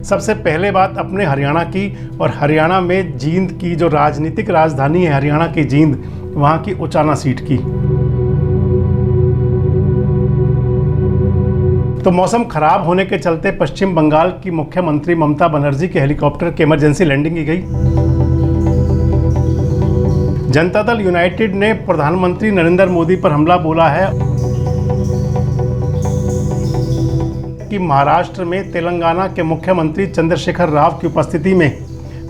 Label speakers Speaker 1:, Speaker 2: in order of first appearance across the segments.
Speaker 1: सबसे पहले बात अपने हरियाणा की, और हरियाणा में जींद की जो राजनीतिक राजधानी है हरियाणा की जींद, वहाँ की उचाना सीट की। तो मौसम खराब होने के चलते पश्चिम बंगाल की मुख्यमंत्री ममता बनर्जी के हेलीकॉप्टर की इमरजेंसी लैंडिंग की गई। जनता दल यूनाइटेड ने प्रधानमंत्री नरेंद्र मोदी पर हमला बोला है कि महाराष्ट्र में तेलंगाना के मुख्यमंत्री चंद्रशेखर राव की उपस्थिति में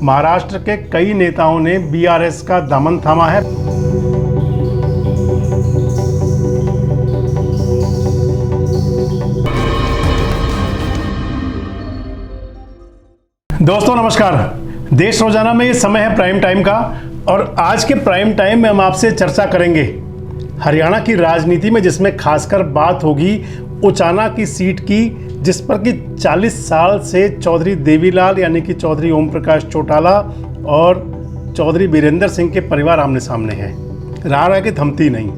Speaker 1: महाराष्ट्र के कई नेताओं ने बीआरएस का दामन थामा है। दोस्तों नमस्कार। देश रोजाना में ये समय है प्राइम टाइम का, और आज के प्राइम टाइम में हम आपसे चर्चा करेंगे हरियाणा की राजनीति में, जिसमें खासकर बात होगी उचाना की सीट की, जिस पर कि 40 साल से चौधरी देवीलाल यानी कि चौधरी ओम प्रकाश चौटाला और चौधरी वीरेंद्र सिंह के परिवार आमने सामने हैं, रहा कि थमती नहीं।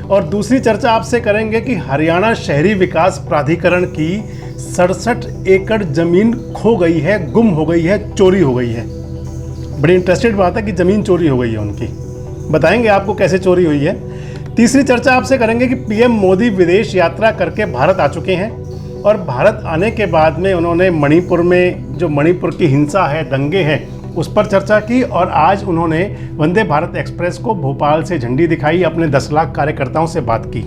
Speaker 1: और दूसरी चर्चा आपसे करेंगे कि हरियाणा शहरी विकास प्राधिकरण की 67 एकड़ जमीन खो गई है, गुम हो गई है, चोरी हो गई है। बड़ी इंटरेस्टेड बात है कि ज़मीन चोरी हो गई है उनकी, बताएंगे आपको कैसे चोरी हुई है। तीसरी चर्चा आपसे करेंगे कि पीएम मोदी विदेश यात्रा करके भारत आ चुके हैं, और भारत आने के बाद में उन्होंने मणिपुर में जो मणिपुर की हिंसा है, दंगे हैं, उस पर चर्चा की। और आज उन्होंने वंदे भारत एक्सप्रेस को भोपाल से झंडी दिखाई, अपने 10 लाख कार्यकर्ताओं से बात की।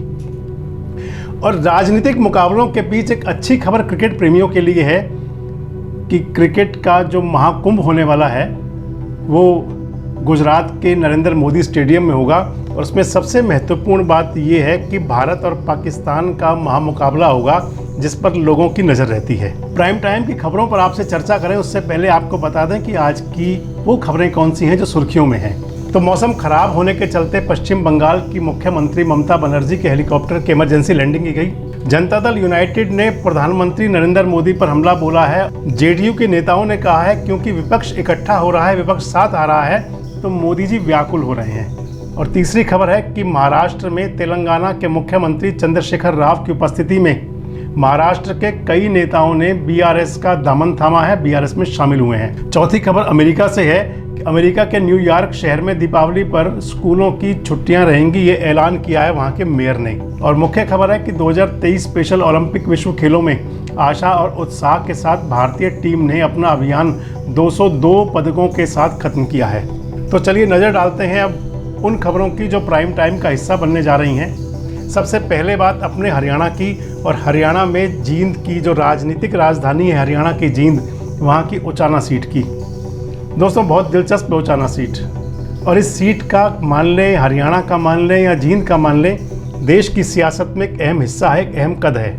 Speaker 1: और राजनीतिक मुकाबलों के बीच एक अच्छी खबर क्रिकेट प्रेमियों के लिए है कि क्रिकेट का जो महाकुंभ होने वाला है वो गुजरात के नरेंद्र मोदी स्टेडियम में होगा। और उसमें सबसे महत्वपूर्ण बात ये है कि भारत और पाकिस्तान का महामुकाबला होगा, जिस पर लोगों की नज़र रहती है। प्राइम टाइम की खबरों पर आपसे चर्चा करें उससे पहले आपको बता दें कि आज की वो खबरें कौन सी हैं जो सुर्खियों में हैं। तो मौसम खराब होने के चलते पश्चिम बंगाल की मुख्यमंत्री ममता बनर्जी के हेलीकॉप्टर की इमरजेंसी लैंडिंग की गई। जनता दल यूनाइटेड ने प्रधानमंत्री नरेंद्र मोदी पर हमला बोला है। जेडीयू के नेताओं ने कहा है क्योंकि विपक्ष इकट्ठा हो रहा है, विपक्ष साथ आ रहा है, तो मोदी जी व्याकुल हो रहे हैं। और तीसरी खबर है कि महाराष्ट्र में तेलंगाना के मुख्यमंत्री चंद्रशेखर राव की उपस्थिति में महाराष्ट्र के कई नेताओं ने बीआरएस का दामन थामा है, बीआरएस में शामिल हुए हैं। चौथी खबर अमेरिका से है कि अमेरिका के न्यूयॉर्क शहर में दीपावली पर स्कूलों की छुट्टियां रहेंगी, ये ऐलान किया है वहां के मेयर ने। और मुख्य खबर है कि 2023 स्पेशल ओलंपिक विश्व खेलों में आशा और उत्साह के साथ भारतीय टीम ने अपना अभियान 202 पदकों के साथ खत्म किया है। तो चलिए नज़र डालते हैं अब उन खबरों की जो प्राइम टाइम का हिस्सा बनने जा रही हैं। सबसे पहले बात अपने हरियाणा की, और हरियाणा में जींद की जो राजनीतिक राजधानी है हरियाणा की जींद, वहाँ की उचाना सीट की। दोस्तों बहुत दिलचस्प है उचाना सीट, और इस सीट का मान लें, हरियाणा का मान लें या जींद का मान लें, देश की सियासत में एक अहम हिस्सा है, एक अहम कद है।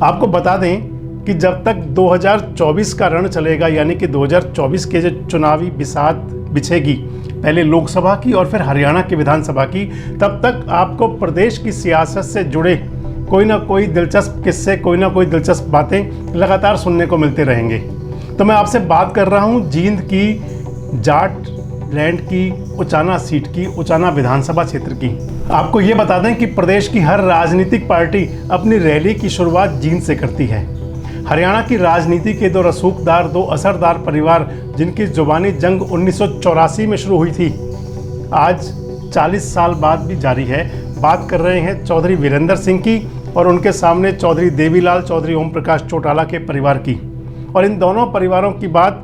Speaker 1: आपको बता दें कि जब तक 2024 का रण चलेगा, यानी कि 2024 के जो चुनावी बिसात बिछेगी, पहले लोकसभा की और फिर हरियाणा की विधानसभा की, तब तक आपको प्रदेश की सियासत से जुड़े कोई ना कोई दिलचस्प किस्से, कोई ना कोई दिलचस्प बातें लगातार सुनने को मिलते रहेंगे। तो मैं आपसे बात कर रहा हूं जींद की जाट लैंड की उचाना सीट की, उचाना विधानसभा क्षेत्र की। आपको ये बता दें कि प्रदेश की हर राजनीतिक पार्टी अपनी रैली की शुरुआत जींद से करती है। हरियाणा की राजनीति के दो रसूखदार, दो असरदार परिवार, जिनकी जुबानी जंग 1984 में शुरू हुई थी, आज 40 साल बाद भी जारी है। बात कर रहे हैं चौधरी वीरेंद्र सिंह की और उनके सामने चौधरी देवीलाल, चौधरी ओम प्रकाश चौटाला के परिवार की। और इन दोनों परिवारों की बात,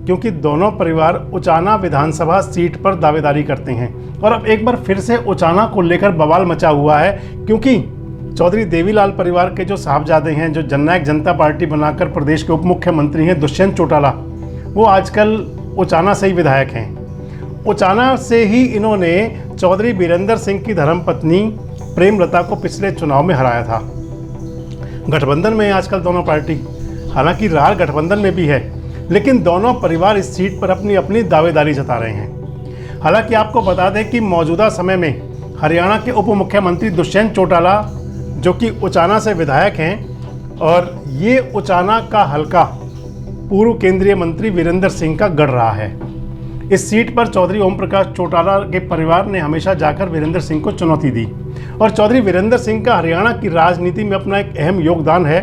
Speaker 1: क्योंकि दोनों परिवार उचाना विधानसभा सीट पर दावेदारी करते हैं। और अब एक बार फिर से उचाना को लेकर बवाल मचा हुआ है, क्योंकि चौधरी देवीलाल परिवार के जो साहबजादे हैं, जो जननायक जनता पार्टी बनाकर प्रदेश के उप मुख्यमंत्री हैं दुष्यंत चौटाला, वो आजकल उचाना से ही विधायक हैं। उचाना से ही इन्होंने चौधरी वीरेंद्र सिंह की धर्मपत्नी प्रेमलता को पिछले चुनाव में हराया था। गठबंधन में आजकल दोनों पार्टी, हालांकि रार गठबंधन में भी है, लेकिन दोनों परिवार इस सीट पर अपनी अपनी दावेदारी जता रहे हैं। हालांकि आपको बता दें कि मौजूदा समय में हरियाणा के उप मुख्यमंत्री दुष्यंत चौटाला, जो कि उचाना से विधायक हैं, और ये उचाना का हलका पूर्व केंद्रीय मंत्री वीरेंद्र सिंह का गढ़ रहा है। इस सीट पर चौधरी ओम प्रकाश चौटाला के परिवार ने हमेशा जाकर वीरेंद्र सिंह को चुनौती दी, और चौधरी वीरेंद्र सिंह का हरियाणा की राजनीति में अपना एक अहम योगदान है।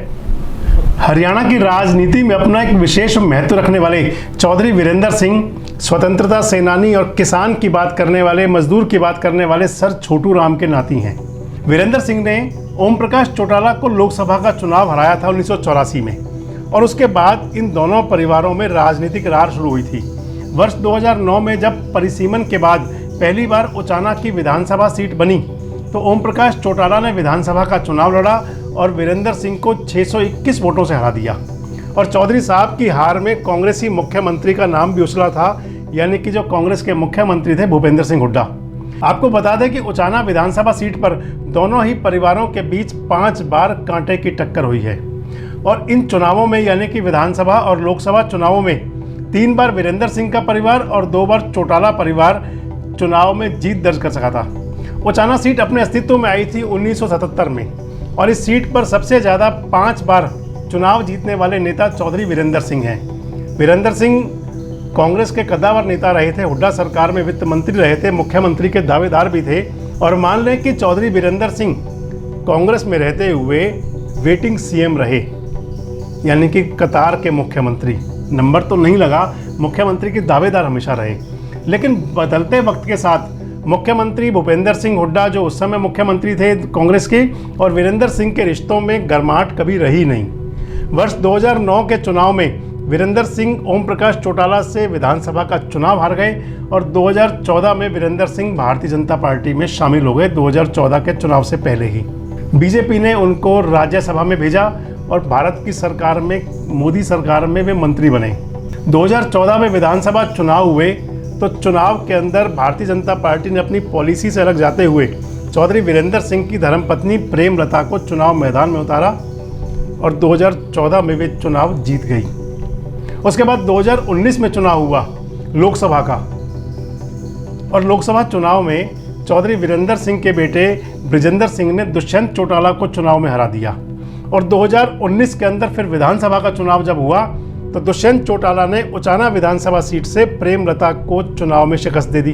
Speaker 1: हरियाणा की राजनीति में अपना एक विशेष महत्व रखने वाले चौधरी वीरेंद्र सिंह स्वतंत्रता सेनानी और किसान की बात करने वाले, मजदूर की बात करने वाले सर छोटू राम के नाती हैं। वीरेंद्र सिंह ने ओम प्रकाश चौटाला को लोकसभा का चुनाव हराया था 1984 में और उसके बाद इन दोनों परिवारों में राजनीतिक रार शुरू हुई थी। वर्ष 2009 में जब परिसीमन के बाद पहली बार उचाना की विधानसभा सीट बनी तो ओम प्रकाश चौटाला ने विधानसभा का चुनाव लड़ा और वीरेंद्र सिंह को 621 वोटों से हरा दिया। और चौधरी साहब की हार में कांग्रेसी मुख्यमंत्री का नाम भी उछला था, यानी कि जो कांग्रेस के मुख्यमंत्री थे भूपेंद्र सिंह हुड्डा। आपको बता दें कि उचाना विधानसभा सीट पर दोनों ही परिवारों के बीच 5 बार कांटे की टक्कर हुई है और इन चुनावों में यानी कि विधानसभा और लोकसभा चुनावों में 3 बार वीरेंद्र सिंह का परिवार और 2 बार चौटाला परिवार चुनाव में जीत दर्ज कर सका था। उचाना सीट अपने अस्तित्व में आई थी 1977 में और इस सीट पर सबसे ज़्यादा 5 बार चुनाव जीतने वाले नेता चौधरी वीरेंद्र सिंह हैं। वीरेंद्र सिंह कांग्रेस के कद्दावर नेता रहे थे, हुड्डा सरकार में वित्त मंत्री रहे थे, मुख्यमंत्री के दावेदार भी थे और मान लें कि चौधरी वीरेंद्र सिंह कांग्रेस में रहते हुए वेटिंग सीएम रहे, यानी कि कतार के मुख्यमंत्री। नंबर तो नहीं लगा, मुख्यमंत्री के दावेदार हमेशा रहे। लेकिन बदलते वक्त के साथ मुख्यमंत्री भूपेंद्र सिंह हुड्डा जो उस समय मुख्यमंत्री थे कांग्रेस के और वीरेंद्र सिंह के रिश्तों में गर्माहट कभी रही नहीं। वर्ष 2009 के चुनाव में वीरेंद्र सिंह ओम प्रकाश चौटाला से विधानसभा का चुनाव हार गए और 2014 में वीरेंद्र सिंह भारतीय जनता पार्टी में शामिल हो गए। 2014 के चुनाव से पहले ही बीजेपी ने उनको राज्यसभा में भेजा और भारत की सरकार में, मोदी सरकार में वे मंत्री बने। 2014 में विधानसभा चुनाव हुए तो चुनाव के अंदर भारतीय जनता पार्टी ने अपनी पॉलिसी से अलग जाते हुए चौधरी वीरेंद्र सिंह की धर्मपत्नी प्रेमलता को चुनाव मैदान में उतारा और 2014 में वे चुनाव जीत गई। उसके बाद 2019 में चुनाव हुआ लोकसभा का और लोकसभा चुनाव में चौधरी वीरेंद्र सिंह के बेटे बृजेंद्र सिंह ने दुष्यंत चौटाला को चुनाव में हरा दिया और 2019 के अंदर फिर विधानसभा का चुनाव जब हुआ तो दुष्यंत चौटाला ने उचाना विधानसभा सीट से प्रेमलता को चुनाव में शिकस्त दे दी।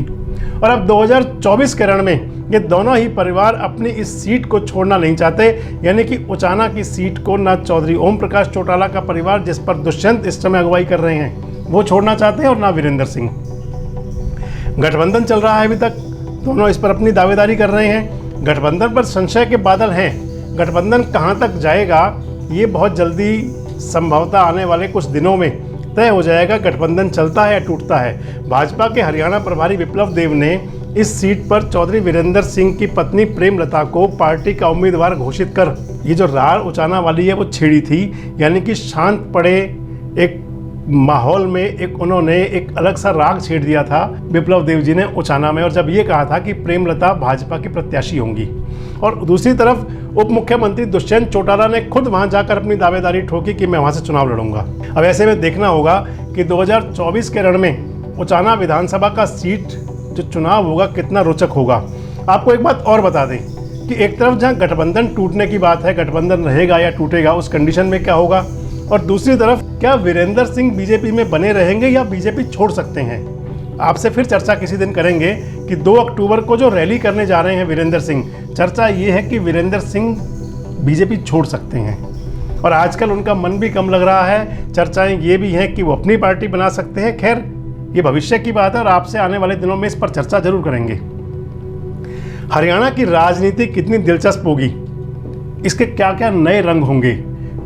Speaker 1: और अब 2024 के रण में ये दोनों ही परिवार अपनी इस सीट को छोड़ना नहीं चाहते, यानी कि उचाना की सीट को ना चौधरी ओम प्रकाश चौटाला का परिवार, जिस पर दुष्यंत इस समय अगुवाई कर रहे हैं, वो छोड़ना चाहते हैं और ना वीरेंद्र सिंह। गठबंधन चल रहा है अभी तक, दोनों इस पर अपनी दावेदारी कर रहे हैं। गठबंधन पर संशय के बादल हैं। गठबंधन कहाँ तक जाएगा ये बहुत जल्दी संभवतः आने वाले कुछ दिनों में तय हो जाएगा। गठबंधन चलता है या टूटता है। भाजपा के हरियाणा प्रभारी विप्लव देव ने इस सीट पर चौधरी वीरेंद्र सिंह की पत्नी प्रेमलता को पार्टी का उम्मीदवार घोषित कर ये जो रार उचाना वाली है वो छेड़ी थी, यानी कि शांत पड़े एक माहौल में उन्होंने एक अलग सा राग छेड़ दिया था विप्लव देव जी ने उचाना में, और जब ये कहा था कि प्रेमलता भाजपा की प्रत्याशी होंगी। और दूसरी तरफ उप मुख्यमंत्री दुष्यंत चौटाला ने खुद वहां जाकर अपनी दावेदारी ठोकी कि मैं वहां से चुनाव लड़ूंगा। अब ऐसे में देखना होगा कि 2024 के रण में उचाना विधानसभा का सीट जो चुनाव होगा कितना रोचक होगा। आपको एक बात और बता दें कि एक तरफ जहां गठबंधन टूटने की बात है, गठबंधन रहेगा या टूटेगा उस कंडीशन में क्या होगा, और दूसरी तरफ क्या वीरेंद्र सिंह बीजेपी में बने रहेंगे या बीजेपी छोड़ सकते हैं। आपसे फिर चर्चा किसी दिन करेंगे कि 2 अक्टूबर को जो रैली करने जा रहे हैं वीरेंद्र सिंह, चर्चा ये है कि वीरेंद्र सिंह बीजेपी छोड़ सकते हैं और आजकल उनका मन भी कम लग रहा है। चर्चाएं ये भी हैं कि वो अपनी पार्टी बना सकते हैं। खैर ये भविष्य की बात है और आपसे आने वाले दिनों में इस पर चर्चा जरूर करेंगे। हरियाणा की राजनीति कितनी दिलचस्प होगी, इसके क्या क्या नए रंग होंगे।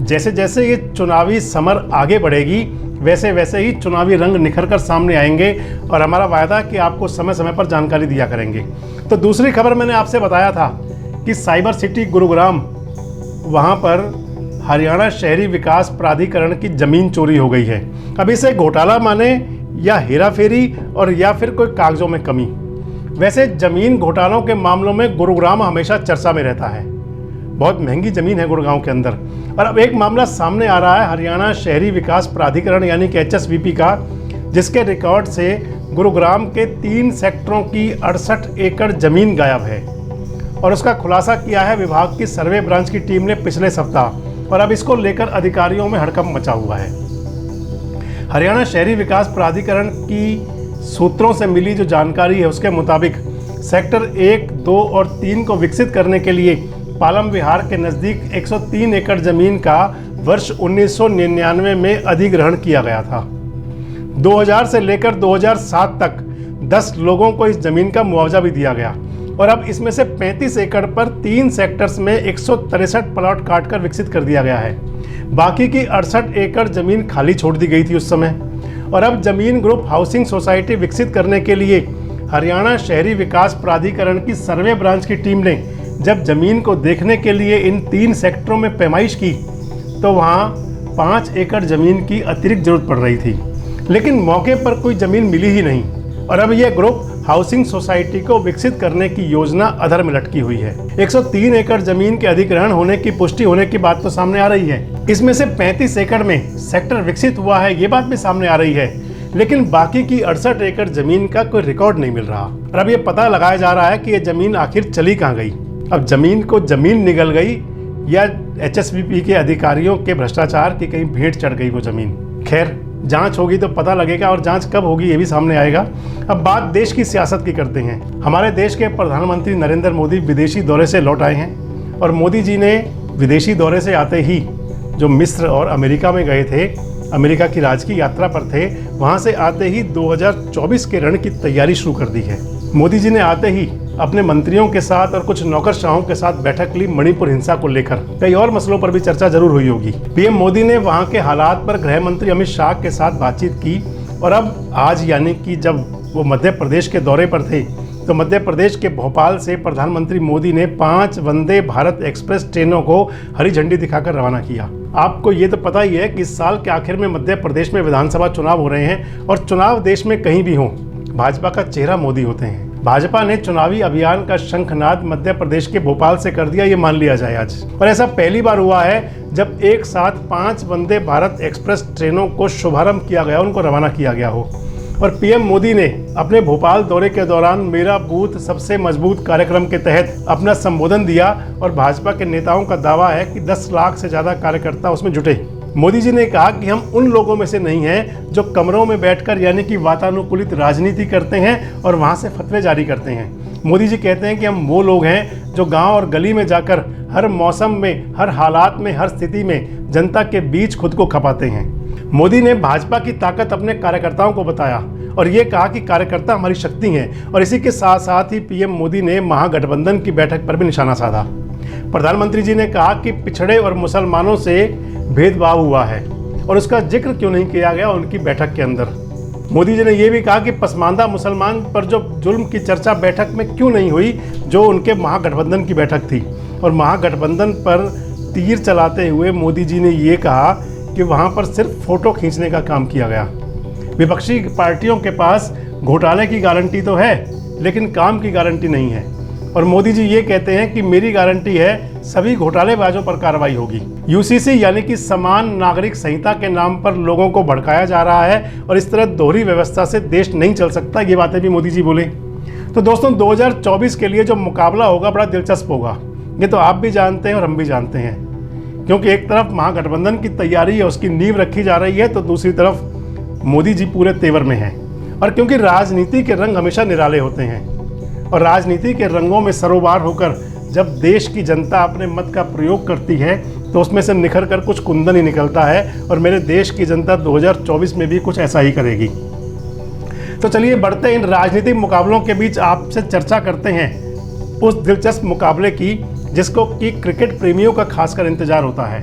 Speaker 1: जैसे जैसे ये चुनावी समर आगे बढ़ेगी वैसे वैसे ही चुनावी रंग निखर कर सामने आएंगे और हमारा वायदा कि आपको समय समय पर जानकारी दिया करेंगे। तो दूसरी खबर मैंने आपसे बताया था कि साइबर सिटी गुरुग्राम, वहाँ पर हरियाणा शहरी विकास प्राधिकरण की ज़मीन चोरी हो गई है। अब इसे घोटाला माने या हेराफेरी और या फिर कोई कागजों में कमी। वैसे ज़मीन घोटालों के मामलों में गुरुग्राम हमेशा चर्चा में रहता है, बहुत महंगी ज़मीन है गुड़गांव के अंदर। और अब एक मामला सामने आ रहा है हरियाणा शहरी विकास प्राधिकरण यानी कि HSVP का, जिसके रिकॉर्ड से गुरुग्राम के 3 सेक्टरों की 68 एकड़ ज़मीन गायब है और उसका खुलासा किया है विभाग की सर्वे ब्रांच की टीम ने पिछले सप्ताह। और अब इसको लेकर अधिकारियों में हड़कंप मचा हुआ है। हरियाणा शहरी विकास प्राधिकरण की सूत्रों से मिली जो जानकारी है उसके मुताबिक सेक्टर 1, 2 और 3 को विकसित करने के लिए पालम विहार के नज़दीक 103 एकड़ ज़मीन का वर्ष 1999 में अधिग्रहण किया गया था। 2000 से लेकर 2007 तक 10 लोगों को इस जमीन का मुआवजा भी दिया गया और अब इसमें से 35 एकड़ पर 3 सेक्टर्स में 163 प्लॉट काटकर विकसित कर दिया गया है। बाकी की 68 एकड़ जमीन खाली छोड़ दी गई थी उस समय। और अब जमीन ग्रुप हाउसिंग सोसाइटी विकसित करने के लिए हरियाणा शहरी विकास प्राधिकरण की सर्वे ब्रांच की टीम ने जब जमीन को देखने के लिए इन 3 सेक्टरों में पैमाइश की तो वहाँ 5 एकड़ जमीन की अतिरिक्त जरूरत पड़ रही थी, लेकिन मौके पर कोई जमीन मिली ही नहीं। और अब यह ग्रुप हाउसिंग सोसाइटी को विकसित करने की योजना अधर में लटकी हुई है। 103 एकड़ जमीन के अधिग्रहण होने की पुष्टि होने की बात तो सामने आ रही है। इसमें से 35 एकड़ में सेक्टर विकसित हुआ है, ये बात भी सामने आ रही है, लेकिन बाकी की 68 एकड़ जमीन का कोई रिकॉर्ड नहीं मिल रहा। और अब ये पता लगाया जा रहा है कि ये जमीन आखिर चली कहाँ गई। अब जमीन को जमीन निगल गई या HSBP के अधिकारियों के भ्रष्टाचार की कहीं भेंट चढ़ गई वो जमीन। खैर, जांच होगी तो पता लगेगा और जांच कब होगी ये भी सामने आएगा। अब बात देश की सियासत की करते हैं। हमारे देश के प्रधानमंत्री नरेंद्र मोदी विदेशी दौरे से लौट आए हैं और मोदी जी ने विदेशी दौरे से आते ही जो मिस्र और अमेरिका में गए थे, अमेरिका की राज की यात्रा पर थे, वहाँ से आते ही 2024 के रण की तैयारी शुरू कर दी है। मोदी जी ने आते ही अपने मंत्रियों के साथ और कुछ नौकरशाहों के साथ बैठक ली मणिपुर हिंसा को लेकर। कई और मसलों पर भी चर्चा जरूर हुई होगी। पीएम मोदी ने वहां के हालात पर गृह मंत्री अमित शाह के साथ बातचीत की और अब आज यानी कि जब वो मध्य प्रदेश के दौरे पर थे तो मध्य प्रदेश के भोपाल से प्रधानमंत्री मोदी ने 5 वंदे भारत एक्सप्रेस ट्रेनों को हरी झंडी दिखाकर रवाना किया। आपको ये तो पता ही है कि इस साल के आखिर में मध्य प्रदेश में विधानसभा चुनाव हो रहे हैं और चुनाव देश में कहीं भी हो, भाजपा का चेहरा मोदी होते हैं। भाजपा ने चुनावी अभियान का शंखनाद मध्य प्रदेश के भोपाल से कर दिया, ये मान लिया जाए आज। और ऐसा पहली बार हुआ है जब एक साथ 5 वंदे भारत एक्सप्रेस ट्रेनों को शुभारंभ किया गया, उनको रवाना किया गया हो। और पीएम मोदी ने अपने भोपाल दौरे के दौरान मेरा बूथ सबसे मजबूत कार्यक्रम के तहत अपना संबोधन दिया और भाजपा के नेताओं का दावा है कि 10 लाख से ज़्यादा कार्यकर्ता उसमें जुटे। मोदी जी ने कहा कि हम उन लोगों में से नहीं हैं जो कमरों में बैठकर यानी कि वातानुकूलित राजनीति करते हैं और वहां से फतवे जारी करते हैं। मोदी जी कहते हैं कि हम वो लोग हैं जो गांव और गली में जाकर हर मौसम में, हर हालात में, हर स्थिति में जनता के बीच खुद को खपाते हैं। मोदी ने भाजपा की ताकत अपने कार्यकर्ताओं को बताया और ये कहा कि कार्यकर्ता हमारी शक्ति हैं। और इसी के साथ साथ ही पीएम मोदी ने महागठबंधन की बैठक पर भी निशाना साधा। प्रधानमंत्री जी ने कहा कि पिछड़े और मुसलमानों से भेदभाव हुआ है और उसका जिक्र क्यों नहीं किया गया उनकी बैठक के अंदर। मोदी जी ने यह भी कहा कि पसमानदा मुसलमान पर जो जुल्म की चर्चा बैठक में क्यों नहीं हुई जो उनके महागठबंधन की बैठक थी। और महागठबंधन पर तीर चलाते हुए मोदी जी ने ये कहा कि वहाँ पर सिर्फ फोटो खींचने का काम किया गया। विपक्षी पार्टियों के पास घोटाले की गारंटी तो है लेकिन काम की गारंटी नहीं है। और मोदी जी ये कहते हैं कि मेरी गारंटी है सभी घोटालेबाजों पर कार्रवाई होगी। यूसीसी यानी कि समान नागरिक संहिता के नाम पर लोगों को भड़काया जा रहा है और इस तरह दोहरी व्यवस्था से देश नहीं चल सकता, ये बातें भी मोदी जी बोले। तो दोस्तों 2024 के लिए जो मुकाबला होगा बड़ा दिलचस्प होगा, ये तो आप भी जानते हैं और हम भी जानते हैं, क्योंकि एक तरफ महागठबंधन की तैयारी है, उसकी नींव रखी जा रही है, तो दूसरी तरफ मोदी जी पूरे तेवर में हैं। और क्योंकि राजनीति के रंग हमेशा निराले होते हैं और राजनीति के रंगों में सरोबार होकर जब देश की जनता अपने मत का प्रयोग करती है तो उसमें से निखर कर कुछ कुंदन ही निकलता है। और मेरे देश की जनता 2024 में भी कुछ ऐसा ही करेगी। तो चलिए बढ़ते इन राजनीतिक मुकाबलों के बीच आपसे चर्चा करते हैं उस दिलचस्प मुकाबले की जिसको कि क्रिकेट प्रेमियों का खासकर इंतजार होता है।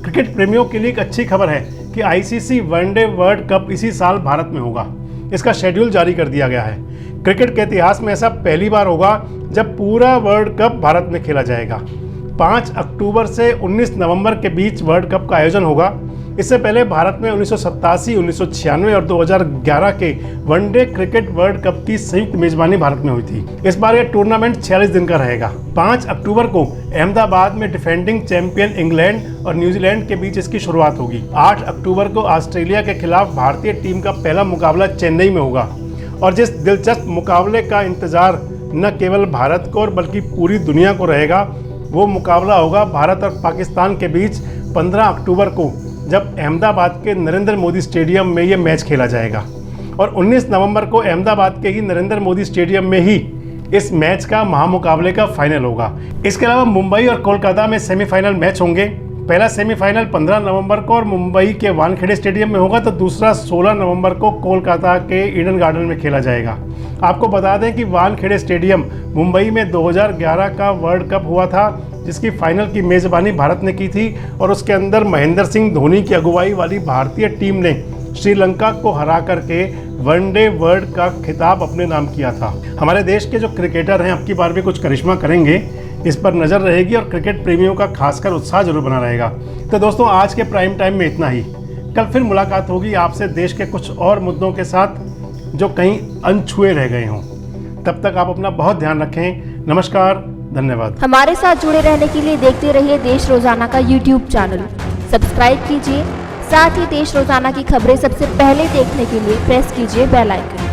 Speaker 1: क्रिकेट प्रेमियों के लिए एक अच्छी खबर है कि आईसीसी वनडे वर्ल्ड कप इसी साल भारत में होगा। इसका शेड्यूल जारी कर दिया गया है। क्रिकेट के इतिहास में ऐसा पहली बार होगा जब पूरा वर्ल्ड कप भारत में खेला जाएगा। 5 अक्टूबर से 19 नवंबर के बीच वर्ल्ड कप का आयोजन होगा। इससे पहले भारत में 1987, 1996 और 2011 के वनडे क्रिकेट वर्ल्ड कप की संयुक्त मेजबानी भारत में हुई थी। इस बार यह टूर्नामेंट 46 दिन का रहेगा। 5 अक्टूबर को अहमदाबाद में डिफेंडिंग चैंपियन इंग्लैंड और न्यूजीलैंड के बीच इसकी शुरुआत होगी। 8 अक्टूबर को ऑस्ट्रेलिया के खिलाफ भारतीय टीम का पहला मुकाबला चेन्नई में होगा। और जिस दिलचस्प मुकाबले का इंतजार न केवल भारत को और बल्कि पूरी दुनिया को रहेगा, वो मुकाबला होगा भारत और पाकिस्तान के बीच 15 अक्टूबर को, जब अहमदाबाद के नरेंद्र मोदी स्टेडियम में ये मैच खेला जाएगा। और 19 नवंबर को अहमदाबाद के ही नरेंद्र मोदी स्टेडियम में ही इस मैच का महामुकाबले का फाइनल होगा। इसके अलावा मुंबई और कोलकाता में सेमीफाइनल मैच होंगे। पहला सेमीफाइनल 15 नवंबर को और मुंबई के वानखेड़े स्टेडियम में होगा, तो दूसरा 16 नवंबर को कोलकाता के ईडन गार्डन में खेला जाएगा। आपको बता दें कि वानखेड़े स्टेडियम मुंबई में 2011 का वर्ल्ड कप हुआ था, जिसकी फाइनल की मेज़बानी भारत ने की थी और उसके अंदर महेंद्र सिंह धोनी की अगुवाई वाली भारतीय टीम ने श्रीलंका को हरा करके वनडे वर्ल्ड का खिताब अपने नाम किया था। हमारे देश के जो क्रिकेटर हैं अब की बार भी कुछ करिश्मा करेंगे, इस पर नज़र रहेगी और क्रिकेट प्रेमियों का खासकर उत्साह जरूर बना रहेगा। तो दोस्तों, आज के प्राइम टाइम में इतना ही। कल फिर मुलाकात होगी आपसे देश के कुछ और मुद्दों के साथ जो कहीं अनछुए रह गए हों। तब तक आप अपना बहुत ध्यान रखें। नमस्कार, धन्यवाद।
Speaker 2: हमारे साथ जुड़े रहने के लिए देखते रहिए देश रोजाना का YouTube चैनल, सब्सक्राइब कीजिए। साथ ही देश रोजाना की खबरें सबसे पहले देखने के लिए प्रेस कीजिए बेल आइकन।